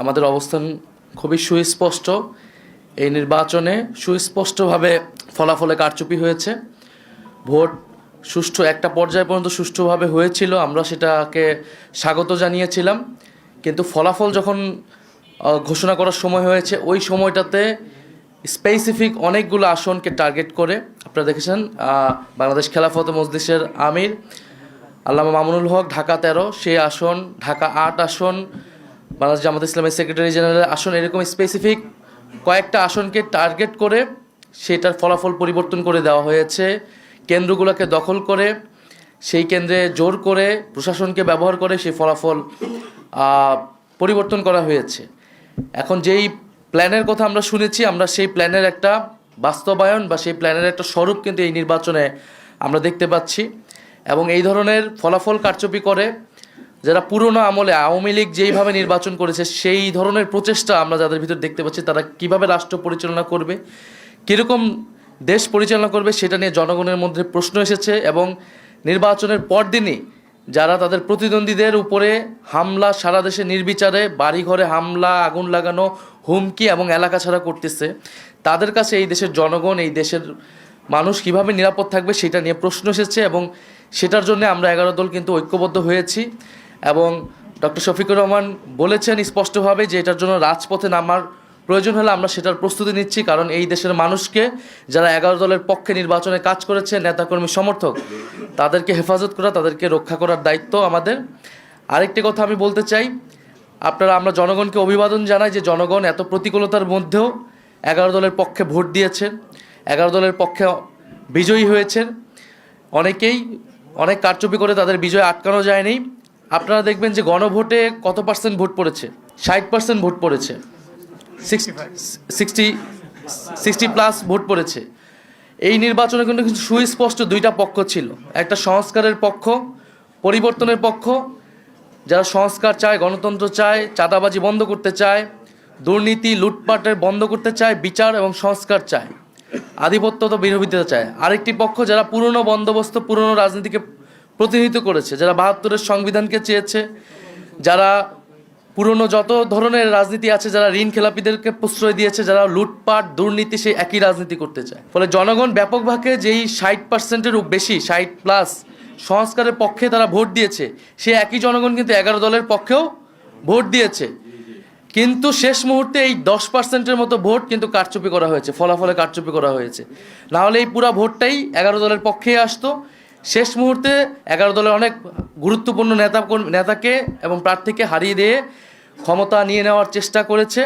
আমাদের অবস্থান খুবই সুস্পষ্ট। এই নির্বাচনে সুস্পষ্টভাবে ফলাফলে কারচুপি হয়েছে। ভোট সুষ্ঠু একটা পর্যায় পর্যন্ত সুষ্ঠুভাবে হয়েছিল, আমরা সেটাকে স্বাগত জানিয়েছিলাম। কিন্তু ফলাফল যখন ঘোষণা করার সময় হয়েছে, ওই সময়টাতে স্পেসিফিক অনেকগুলো আসনকে টার্গেট করে, আপনারা দেখেছেন বাংলাদেশ খেলাফত মজলিসের আমির আল্লামা মামুনুল হক ঢাকা 13, সেই আসন, ঢাকা 8 আসন, বাংলাদেশ জামাত ইসলামের সেক্রেটারি জেনারেলের আসন, এরকম স্পেসিফিক কয়েকটা আসনকে টার্গেট করে সেটার ফলাফল পরিবর্তন করে দেওয়া হয়েছে। কেন্দ্রগুলোকে দখল করে, সেই কেন্দ্রে জোর করে, প্রশাসনকে ব্যবহার করে সেই ফলাফল পরিবর্তন করা হয়েছে। এখন যেই প্ল্যানের কথা আমরা শুনেছি, আমরা সেই প্ল্যানের একটা বাস্তবায়ন বা সেই প্ল্যানের একটা স্বরূপ কিন্তু এই নির্বাচনে আমরা দেখতে পাচ্ছি। এবং এই ধরনের ফলাফল কারচুপি করে যারা পুরনো আমলে আওয়ামী লীগ যেইভাবে নির্বাচন করেছে, সেই ধরনের প্রচেষ্টা আমরা যাদের ভিতর দেখতে পাচ্ছি, তারা কিভাবে রাষ্ট্র পরিচালনা করবে, কীরকম দেশ পরিচালনা করবে, সেটা নিয়ে জনগণের মধ্যে প্রশ্ন এসেছে। এবং নির্বাচনের পরদিনই যারা তাদের প্রতিদ্বন্দ্বীদের উপরে হামলা, সারা দেশে নির্বিচারে বাড়িঘরে হামলা, আগুন লাগানো, হুমকি এবং এলাকা ছাড়া করতেছে, তাদের কাছে এই দেশের জনগণ, এই দেশের মানুষ কিভাবে নিরাপদ থাকবে সেটা নিয়ে প্রশ্ন এসেছে। এবং সেটার জন্য আমরা 11 দল কিন্তু ঐক্যবদ্ধ হয়েছি। এবং ডক্টর শফিকুর রহমান বলেছেন স্পষ্টভাবে যে এটার জন্য রাজপথে নামার প্রয়োজন হলে আমরা সেটার প্রস্তুতি নিচ্ছি। কারণ এই দেশের মানুষকে, যারা 11 দলের পক্ষে নির্বাচনে কাজ করেছে, নেতাকর্মী সমর্থক, তাদেরকে হেফাজত করা, তাদেরকে রক্ষা করার দায়িত্ব আমাদের। আরেকটি কথা আমি বলতে চাই, আমরা জনগণকে অভিবাদন জানাই যে জনগণ এত প্রতিকূলতার মধ্যেও 11 দলের পক্ষে ভোট দিয়েছেন, 11 দলের পক্ষে বিজয়ী হয়েছেন। অনেকেই অনেক কারচুপি করে তাদের বিজয় আটকানো যায়নি। আপনারা দেখবেন যে গণভোটে কত পার্সেন্ট ভোট পড়েছে, 60% ভোট পড়েছে, 60+ ভোট পড়েছে। এই নির্বাচনে কিন্তু সুস্পষ্ট দুইটা পক্ষ ছিল, একটা সংস্কারের পক্ষ, পরিবর্তনের পক্ষ, যারা সংস্কার চায়, গণতন্ত্র চায়, চাঁদাবাজি বন্ধ করতে চায়, দুর্নীতি লুটপাটের বন্ধ করতে চায়, বিচার এবং সংস্কার চায়, আধিপত্য তো বিরোধিতা চায়। আরেকটি পক্ষ যারা পুরনো বন্দোবস্ত, পুরনো রাজনীতিকে প্রতিনিধিত্ব করেছে, যারা 72-এর সংবিধানকে চেয়েছে, যারা পুরনো যত ধরনের রাজনীতি আছে, যারা ঋণ খেলাপিদেরকে প্রশ্রয় দিয়েছে, যারা লুটপাট দুর্নীতি, সেই একই রাজনীতি করতে চায়। ফলে জনগণ ব্যাপকভাবে যেই 60%-এর বেশি, 60+ সংস্কারের পক্ষে তারা ভোট দিয়েছে, সেই একই জনগণ কিন্তু 11 দলের পক্ষেও ভোট দিয়েছে। কিন্তু শেষ মুহূর্তে এই 10%-এর মতো ভোট কিন্তু কারচুপি করা হয়েছে, ফলাফলে কারচুপি করা হয়েছে। নাহলে এই পুরা ভোটটাই 11 দলের পক্ষেই আসতো। শেষ মুহূর্তে 11 দলের অনেক গুরুত্বপূর্ণ নেতাকে এবং প্রার্থীকে হারিয়ে দিয়ে ক্ষমতা নিয়ে নেওয়ার চেষ্টা করেছে।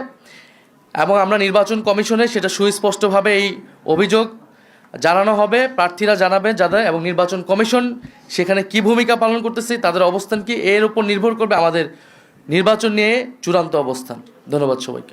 এবং আমরা নির্বাচন কমিশনে সেটা সুস্পষ্টভাবে এই অভিযোগ জানানো হবে, প্রার্থীরা জানাবে যাদের, এবং নির্বাচন কমিশন সেখানে কি ভূমিকা পালন করতেছে, তাদের অবস্থান কি, এর উপর নির্ভর করবে আমাদের নির্বাচন নিয়ে চূড়ান্ত অবস্থান। ধন্যবাদ সবাইকে।